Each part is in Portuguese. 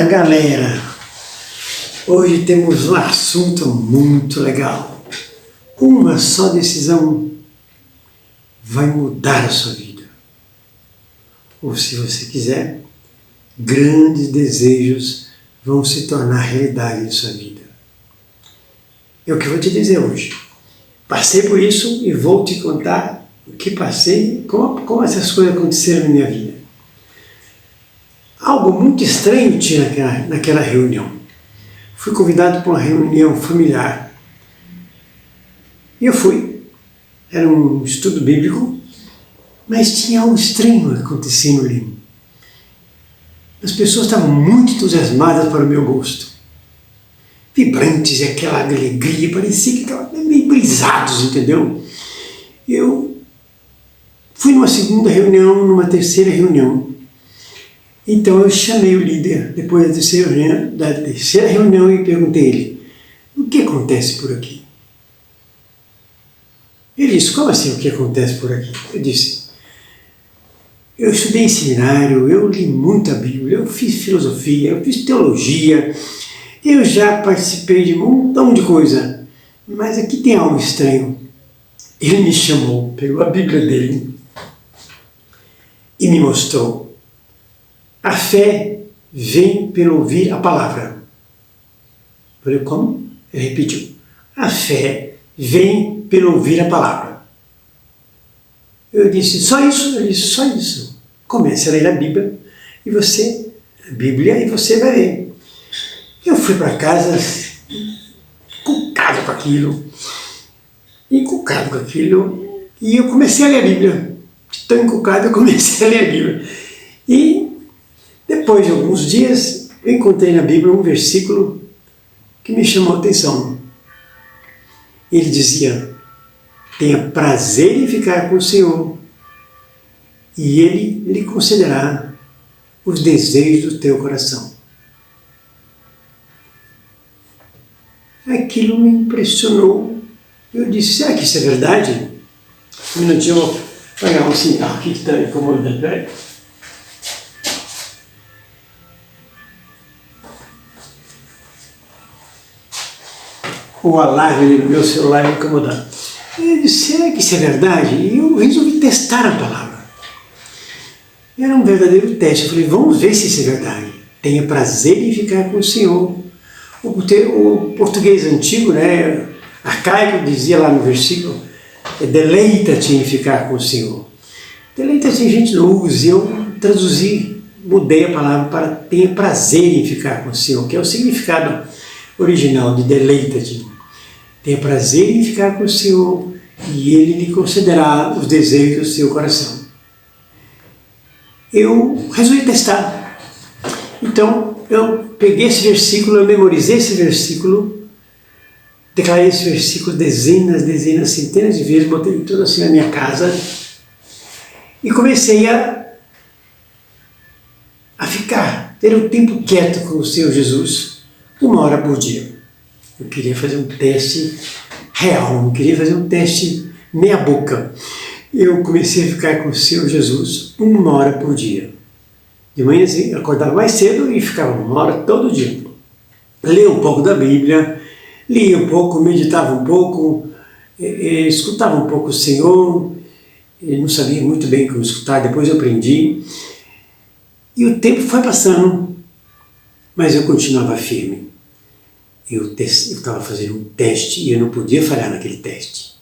galera, hoje temos um assunto muito legal. Uma só decisão vai mudar a sua vida. Ou se você quiser, grandes desejos vão se tornar realidade em sua vida. É o que eu vou te dizer hoje. Passei por isso e vou te contar o que passei, como essas coisas aconteceram na minha vida. Algo muito estranho tinha naquela reunião. Fui convidado para uma reunião familiar. E eu fui. Era um estudo bíblico, mas tinha algo estranho acontecendo ali. As pessoas estavam muito entusiasmadas para o meu gosto. Vibrantes, e aquela alegria, parecia que estavam meio brisados, entendeu? Eu fui numa segunda reunião, numa terceira reunião. Então eu chamei o líder, depois da terceira reunião, e perguntei a ele: o que acontece por aqui? Ele disse: como assim o que acontece por aqui? Eu disse: eu estudei em seminário, eu li muita Bíblia, eu fiz filosofia, eu fiz teologia, eu já participei de um montão de coisa, mas aqui tem algo estranho. Ele me chamou, pegou a Bíblia dele e me mostrou. A fé vem pelo ouvir a palavra. Eu falei: como? Ele repetiu: a fé vem pelo ouvir a palavra. Eu disse: só isso? Ele disse: só isso. Comece a ler a Bíblia e você vai ver. Eu fui para casa encucado com aquilo, e eu comecei a ler a Bíblia. Tão encucado, eu comecei a ler a Bíblia. E depois de alguns dias, eu encontrei na Bíblia um versículo que me chamou a atenção. Ele dizia: tenha prazer em ficar com o Senhor, e Ele lhe concederá os desejos do teu coração. Aquilo me impressionou. Eu disse: será que isso é verdade? Um minutinho, eu vou pegar um sinal aqui que está incomodando. Peraí. O alarme do meu celular me incomodando. Eu disse: será que isso é verdade? E eu resolvi testar a palavra. Era um verdadeiro teste. Eu falei: vamos ver se isso é verdade. Tenha prazer em ficar com o Senhor. O português antigo, né, arcaico, dizia lá no versículo: deleita-te em ficar com o Senhor. Deleita-te a gente não usa. Eu traduzi, mudei a palavra para tenha prazer em ficar com o Senhor, que é o significado original de deleita-te. Tenha prazer em ficar com o Senhor, e Ele lhe concederá os desejos do seu coração. Eu resolvi testar. Então, eu peguei esse versículo, eu memorizei esse versículo, declarei esse versículo dezenas, centenas de vezes, botei tudo assim na minha casa, e comecei a ter um tempo quieto com o Senhor Jesus, 1 hora por dia. Eu queria fazer um teste real, não queria fazer um teste meia boca. Eu comecei a ficar com o Senhor Jesus 1 hora por dia. De manhã assim, eu acordava mais cedo e ficava 1 hora todo dia. Lia um pouco da Bíblia, lia um pouco, meditava um pouco, escutava um pouco o Senhor. Eu não sabia muito bem como escutar, depois eu aprendi. E o tempo foi passando, mas eu continuava firme. Eu estava fazendo um teste e eu não podia falhar naquele teste.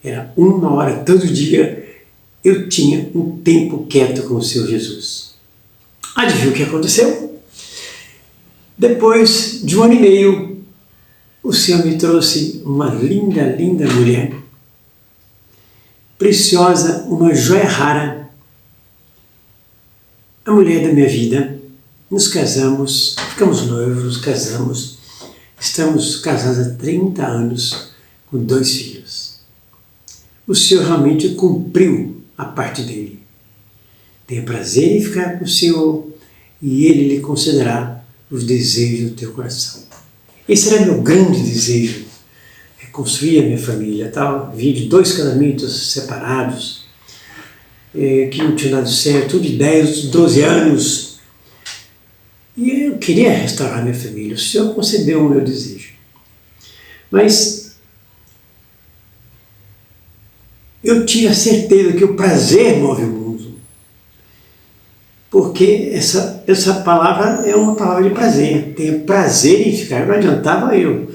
Era 1 hora todo dia, eu tinha um tempo quieto com o Senhor Jesus. Adivinha o que aconteceu? Depois de 1 ano e meio, o Senhor me trouxe uma linda, linda mulher, preciosa, uma joia rara, a mulher da minha vida. Nos casamos, ficamos noivos, nos casamos. Estamos casados há 30 anos, com 2 filhos. O Senhor realmente cumpriu a parte dele. Tenha prazer em ficar com o Senhor, e Ele lhe concederá os desejos do teu coração. Esse era meu grande desejo, reconstruir a minha família. Vim de 2 casamentos separados, que não tinham dado certo, de 10, 12 anos. E eu queria restaurar minha família. O Senhor concedeu o meu desejo. Mas eu tinha certeza que o prazer move o mundo. Porque essa palavra é uma palavra de prazer. Tenho prazer em ficar. Não adiantava eu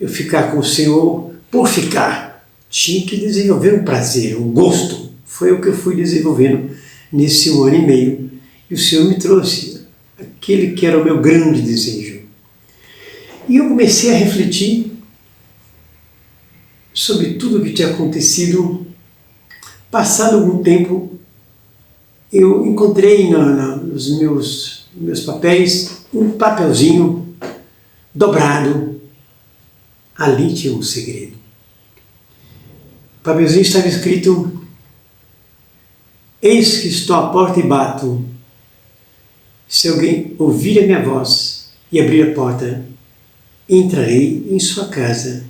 ficar com o Senhor por ficar. Tinha que desenvolver um prazer, um gosto. Foi o que eu fui desenvolvendo nesse 1 ano e meio. E o Senhor me trouxe aquele que era o meu grande desejo. E eu comecei a refletir sobre tudo o que tinha acontecido. Passado algum tempo, eu encontrei nos meus papéis um papelzinho dobrado. Ali tinha um segredo. O papelzinho estava escrito: eis que estou à porta e bato. Se alguém ouvir a minha voz e abrir a porta, entrarei em sua casa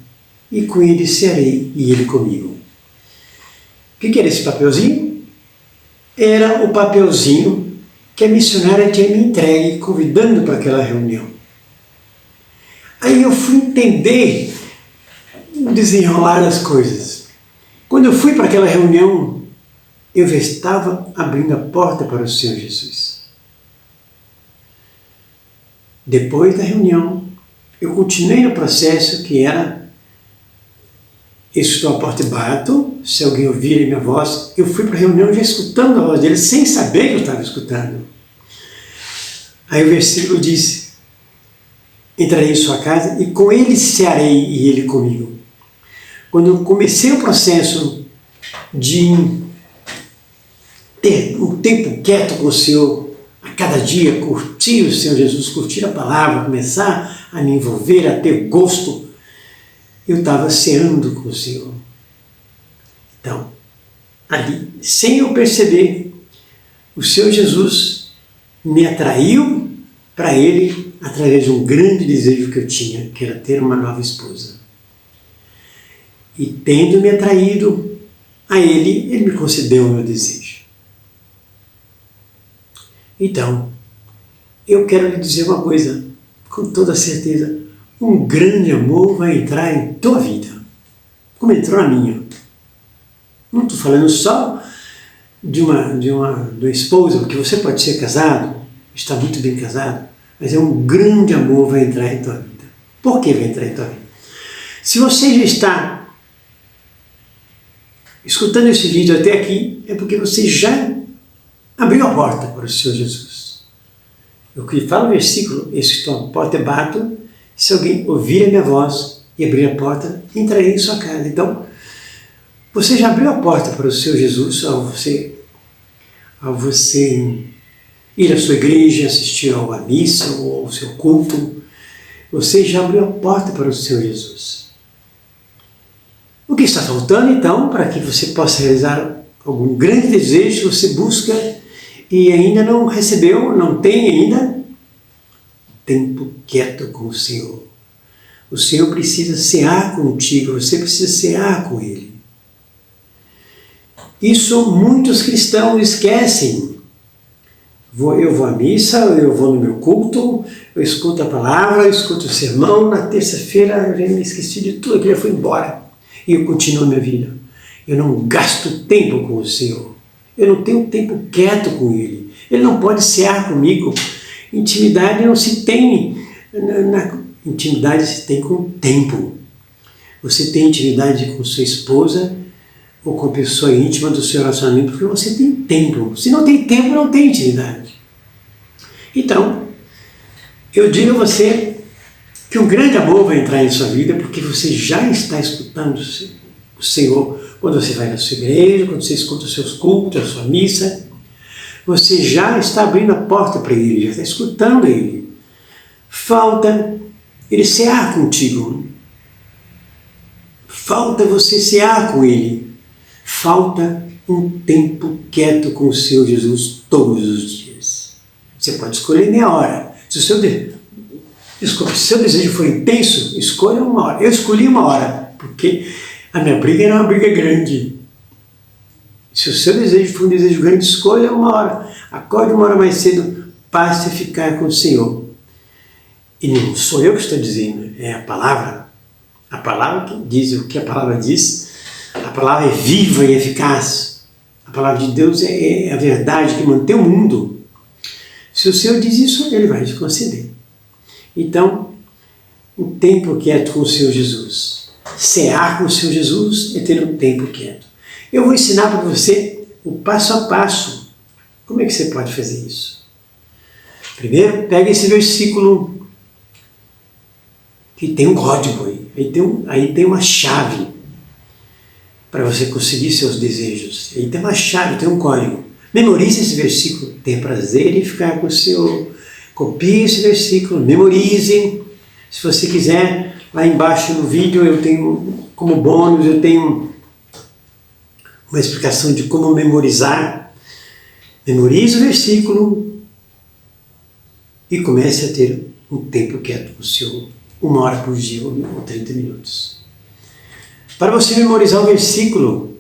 e com ele cearei e ele comigo. O que era esse papelzinho? Era o papelzinho que a missionária tinha me entregue, convidando para aquela reunião. Aí eu fui entender o desenrolar das coisas. Quando eu fui para aquela reunião, eu já estava abrindo a porta para o Senhor Jesus. Depois da reunião, eu continuei no processo que era: estou à porta e bato, se alguém ouvir a minha voz. Eu fui para a reunião já escutando a voz dele, sem saber que eu estava escutando. Aí o versículo diz: entrarei em sua casa e com ele cearei e ele comigo. Quando eu comecei o processo de ter um tempo quieto com o Senhor, a cada dia curtir o Senhor Jesus, curtir a palavra, começar a me envolver, a ter gosto, eu estava ceando com o Senhor. Então, ali, sem eu perceber, o Senhor Jesus me atraiu para Ele através de um grande desejo que eu tinha, que era ter uma nova esposa. E tendo me atraído a Ele, Ele me concedeu o meu desejo. Então, eu quero lhe dizer uma coisa, com toda certeza: um grande amor vai entrar em tua vida, como entrou na minha. Não estou falando só de uma esposa, porque você pode ser casado, está muito bem casado, mas é um grande amor vai entrar em tua vida. Por que vai entrar em tua vida? Se você já está escutando esse vídeo até aqui, é porque você já abriu a porta para o Senhor Jesus. O que fala o versículo: estou à porta e bato, se alguém ouvir a minha voz e abrir a porta, entrarei em sua casa. Então, você já abriu a porta para o Senhor Jesus ao você ir à sua igreja, assistir à missa ou ao seu culto. Você já abriu a porta para o Senhor Jesus. O que está faltando, então, para que você possa realizar algum grande desejo que você busca e ainda não recebeu, não tem ainda? Tempo quieto com o Senhor. O Senhor precisa cear contigo, você precisa cear com Ele. Isso muitos cristãos esquecem. Eu vou à missa, eu vou no meu culto, eu escuto a palavra, eu escuto o sermão, na terça-feira eu já me esqueci de tudo, aquilo já foi embora. E eu continuo a minha vida. Eu não gasto tempo com o Senhor. Eu não tenho tempo quieto com Ele. Ele não pode cear comigo. Intimidade não se tem, intimidade se tem com o tempo. Você tem intimidade com sua esposa ou com a pessoa íntima do seu relacionamento porque você tem tempo. Se não tem tempo, não tem intimidade. Então, eu digo a você que um grande amor vai entrar em sua vida porque você já está escutando o Senhor quando você vai na sua igreja, quando você escuta os seus cultos, a sua missa. Você já está abrindo a porta para Ele, já está escutando Ele. Falta Ele cear contigo. Falta você cear com Ele. Falta um tempo quieto com o Senhor Jesus todos os dias. Você pode escolher meia hora. Se o seu desejo for intenso, escolha uma hora. Eu escolhi uma hora, porque a minha briga era uma briga grande. Se o seu desejo for um desejo grande, escolha uma hora. Acorde uma hora mais cedo, passe a ficar com o Senhor. E não sou eu que estou dizendo, é a palavra. A palavra que diz o que a palavra diz. A palavra é viva e eficaz. A palavra de Deus é a verdade que mantém o mundo. Se o Senhor diz isso, Ele vai te conceder. Então, um tempo quieto com o Senhor Jesus. Cear com o Senhor Jesus é ter um tempo quieto. Eu vou ensinar para você o passo a passo. Como é que você pode fazer isso? Primeiro, pega esse versículo que tem um código aí tem uma chave para você conseguir seus desejos. Aí tem uma chave, tem um código. Memorize esse versículo. Tenha prazer em ficar com o Senhor. Copie esse versículo, memorize. Se você quiser, lá embaixo no vídeo eu tenho, como bônus, eu tenho uma explicação de como memorizar. Memorize o versículo e comece a ter um tempo quieto com o Senhor, 1 hora por dia ou 30 minutos. Para você memorizar o versículo,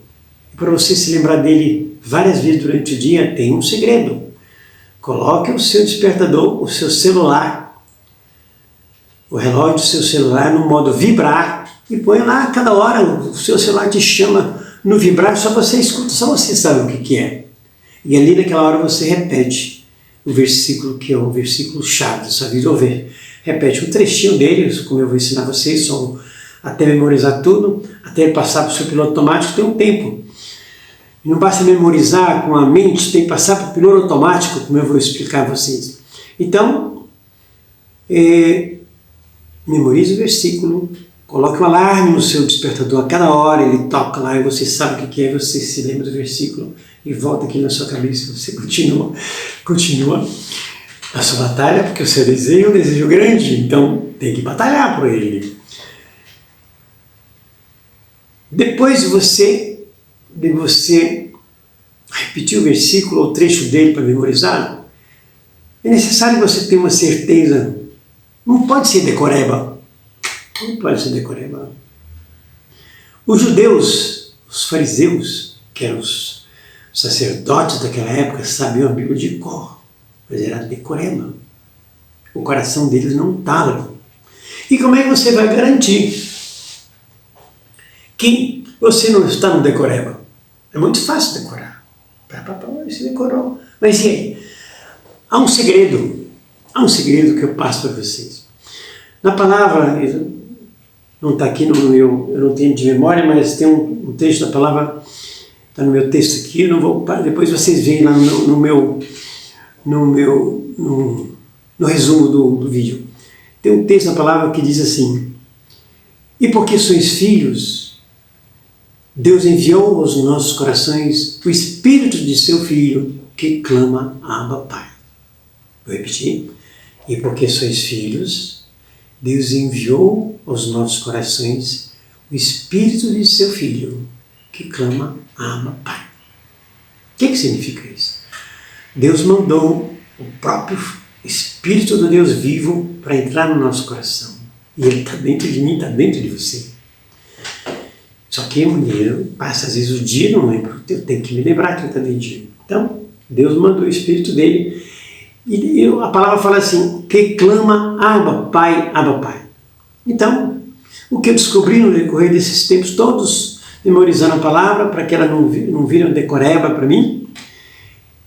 para você se lembrar dele várias vezes durante o dia, tem um segredo. Coloque o seu despertador, o seu celular, o relógio do seu celular no modo vibrar e põe lá a cada hora, o seu celular te chama no vibrar, só você escuta, só você sabe o que é. E ali naquela hora você repete o versículo que é o versículo chave da sua vida, ou repete um trechinho dele, como eu vou ensinar vocês, só até memorizar tudo, até passar para o seu piloto automático, tem um tempo. E não basta memorizar com a mente, tem que passar para o piloto automático, como eu vou explicar a vocês. Então, memorize o versículo, coloque um alarme no seu despertador, a cada hora ele toca lá e você sabe o que é, você se lembra do versículo e volta aqui na sua cabeça, você continua a sua batalha, porque o seu desejo é um desejo grande, então tem que batalhar por ele. Depois de você repetir o versículo ou trecho dele para memorizar, é necessário você ter uma certeza. Não pode ser decoreba. Não pode ser decoreba. Os judeus, os fariseus, que eram os sacerdotes daquela época, sabiam a Bíblia de cor, mas era decoreba. O coração deles não estava. E como é que você vai garantir que você não está no decoreba? É muito fácil decorar. Você decorou. Mas e aí? Há um segredo que eu passo para vocês. Na palavra, não está aqui eu não tenho de memória, mas tem um texto da palavra, está no meu texto aqui, eu não vou, depois vocês veem lá no resumo do vídeo. Tem um texto da palavra que diz assim: e porque sois filhos, Deus enviou aos nossos corações o Espírito de seu Filho, que clama, Abba, Pai. Vou repetir. E porque sois filhos, Deus enviou aos nossos corações o Espírito de seu Filho, que clama, Abba, Pai. O que significa isso? Deus mandou o próprio Espírito do Deus vivo para entrar no nosso coração. E Ele está dentro de mim, está dentro de você. Só que eu passo às vezes o dia e não lembro. Eu tenho que me lembrar que ele está dentro de mim. Então, Deus mandou o Espírito dele. E a palavra fala assim, que clama, Abba, Pai, Abba, Pai. Então, o que eu descobri no decorrer desses tempos todos, memorizando a palavra, para que ela não vire uma decoreba para mim,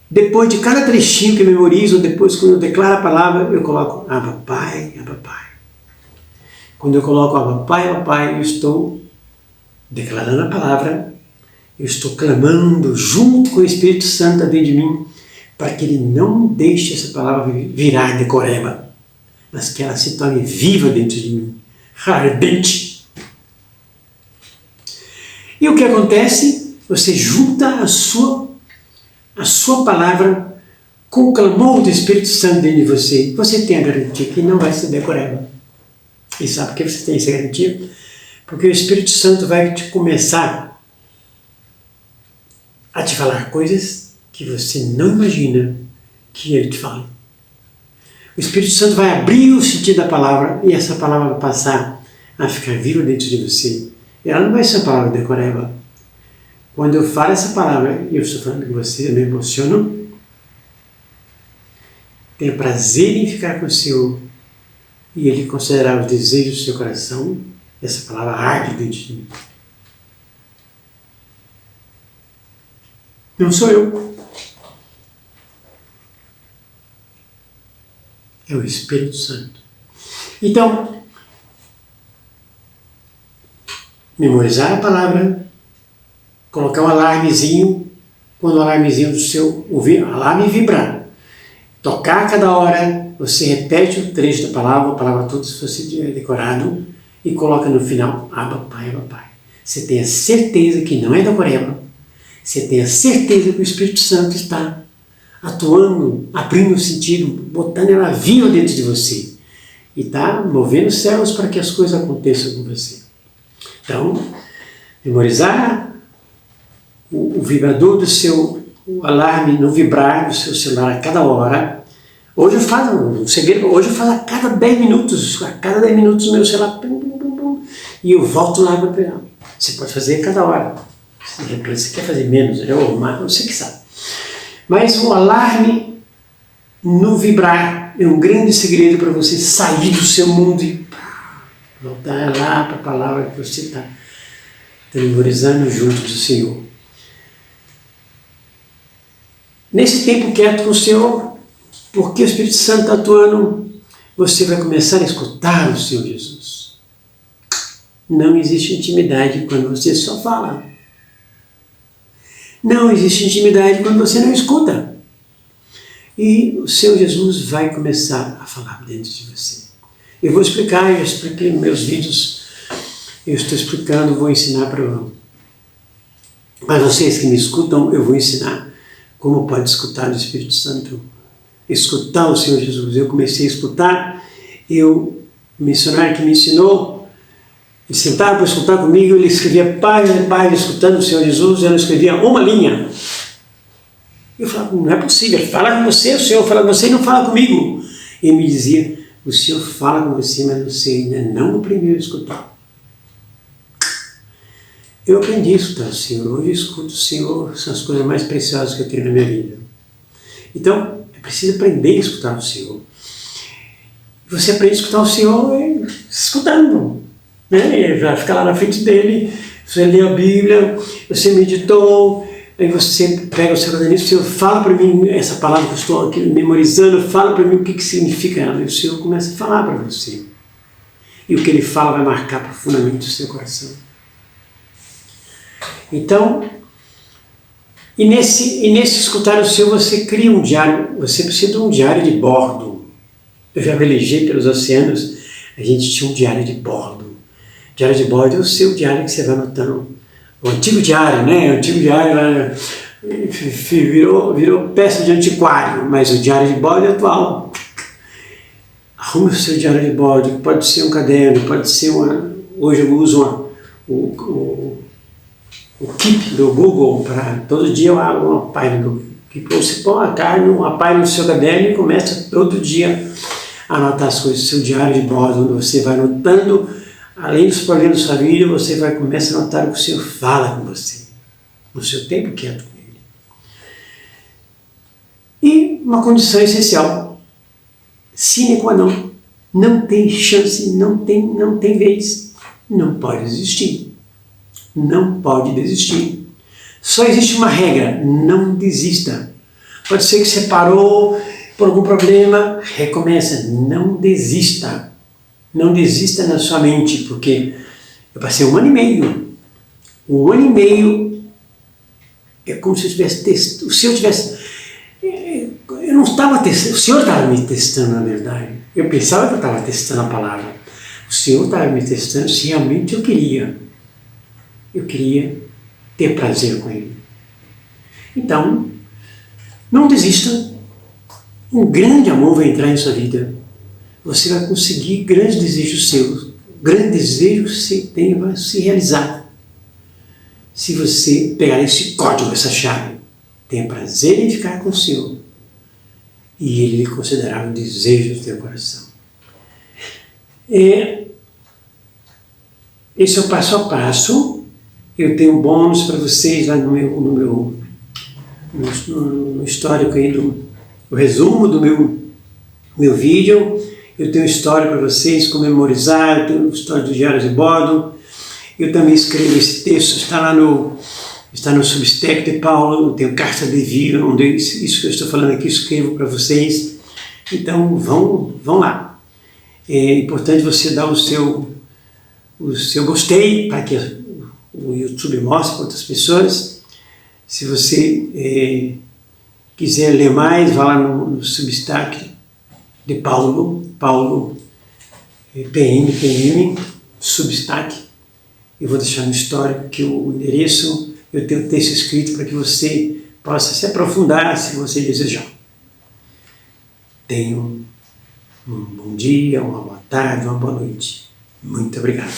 depois de cada trechinho que eu memorizo, depois quando eu declaro a palavra, eu coloco Abba, Pai, Abba, Pai. Quando eu coloco Abba, Pai, eu estou declarando a palavra, eu estou clamando junto com o Espírito Santo dentro de mim, para que ele não deixe essa palavra virar decoreba, mas que ela se torne viva dentro de mim, ardente. E o que acontece? Você junta a sua palavra com o clamor do Espírito Santo dentro de você. Você tem a garantia que não vai ser decoreba. E sabe por que você tem essa garantia? Porque o Espírito Santo vai te começar a te falar coisas que você não imagina que ele te fale. O Espírito Santo vai abrir o sentido da palavra e essa palavra vai passar a ficar viva dentro de você. E ela não vai ser uma palavra decoreba. Quando eu falo essa palavra, e eu estou falando com você, eu me emociono, tenho prazer em ficar com o Senhor e Ele considerará os desejos do seu coração. Essa palavra arde dentro de mim. Não sou eu. É o Espírito Santo. Então, memorizar a palavra, colocar um alarmezinho, quando o alarmezinho do seu alarme vibrar, tocar a cada hora, você repete o trecho da palavra, a palavra toda, se você tiver decorado, e coloca no final, Abba Pai, Abba Pai. Você tenha certeza que não é da Coreba, você tenha certeza que o Espírito Santo está atuando, abrindo o sentido, botando ela viva dentro de você. E está movendo os céus para que as coisas aconteçam com você. Então, memorizar o vibrador do seu alarme, no vibrar do seu celular a cada hora. Hoje eu faço um segredo, hoje eu faço a cada 10 minutos. A cada 10 minutos o meu celular, pum, pum, pum, pum, e eu volto lá para pegar. Você pode fazer a cada hora. De repente você quer fazer menos, ou mais, você que sabe. Mas o alarme no vibrar é um grande segredo para você sair do seu mundo e voltar lá para a palavra que você está memorizando junto do Senhor. Nesse tempo quieto com o Senhor, porque o Espírito Santo está atuando, você vai começar a escutar o Senhor Jesus. Não existe intimidade quando você só fala. Não existe intimidade quando você não escuta. E o Senhor Jesus vai começar a falar dentro de você. Eu vou explicar, eu expliquei nos meus vídeos, eu estou explicando, vou ensinar para vocês que me escutam, eu vou ensinar como pode escutar o Espírito Santo, escutar o Senhor Jesus. Eu comecei a escutar, o missionário que me ensinou, ele sentava para escutar comigo, ele escrevia página e página escutando o Senhor Jesus, eu não escrevia uma linha. Eu falava, não é possível, ele fala com você, o Senhor fala com você e não fala comigo. Ele me dizia, o Senhor fala com você, mas você ainda não aprendeu a escutar. Eu aprendi a escutar o Senhor, hoje eu escuto o Senhor, são as coisas mais preciosas que eu tenho na minha vida. Então, é preciso aprender a escutar o Senhor. Você aprende a escutar o Senhor escutando, né? Ele vai ficar lá na frente dele, você lê a Bíblia, você meditou, aí você pega o seu caderno, o Senhor fala para mim essa palavra que eu estou aqui memorizando, fala para mim o que significa ela, e o Senhor começa a falar para você. E o que Ele fala vai marcar profundamente o seu coração. Então, e nesse escutar o Senhor, você cria um diário, você precisa de um diário de bordo. Eu já velejei pelos oceanos, a gente tinha um diário de bordo. Diário de bordo é o seu diário que você vai anotando. O antigo diário, né? O antigo diário virou peça de antiquário, mas o diário de bordo é atual. Arrume o seu diário de bordo, que pode ser um caderno, pode ser hoje eu uso o Keep do Google, para todo dia eu abro uma página do Keep. Você põe uma página no seu caderno e começa todo dia a anotar as coisas do seu diário de bordo, onde você vai anotando, além dos problemas da sua vida, você vai começar a notar o que o Senhor fala com você, no seu tempo quieto com Ele. E uma condição essencial, sine qua non, não tem chance, não tem vez, não pode desistir. Não pode desistir. Só existe uma regra, não desista. Pode ser que você parou por algum problema, recomeça, não desista. Não desista na sua mente, porque eu passei 1 ano e meio. 1 ano e meio é como se eu tivesse testado. Se eu tivesse... Eu não estava testando, o Senhor estava me testando, na verdade. Eu pensava que eu estava testando a palavra. O Senhor estava me testando se realmente eu queria. Eu queria ter prazer com Ele. Então, não desista. Um grande amor vai entrar em sua vida. Você vai conseguir grandes desejos seus. Grandes desejos que você tem vai se realizar. Se você pegar esse código, essa chave, tenha prazer em ficar com o Senhor. E Ele lhe considerará o desejo do teu coração. Esse é o passo a passo. Eu tenho um bônus para vocês lá no histórico aí, o resumo do meu vídeo. Eu tenho história para vocês, como memorizar, eu tenho história dos diários de bordo. Eu também escrevo esse texto, está no Substack de Paulo, eu tenho carta de vida, onde isso que eu estou falando aqui, escrevo para vocês. Então, vão lá. É importante você dar o seu gostei, para que o YouTube mostre para outras pessoas. Se você quiser ler mais, vá lá no Substack de Paulo PM, Substack. Eu vou deixar no histórico que o endereço, eu tenho o texto escrito para que você possa se aprofundar se você desejar. Tenha um bom dia, uma boa tarde, uma boa noite. Muito obrigado.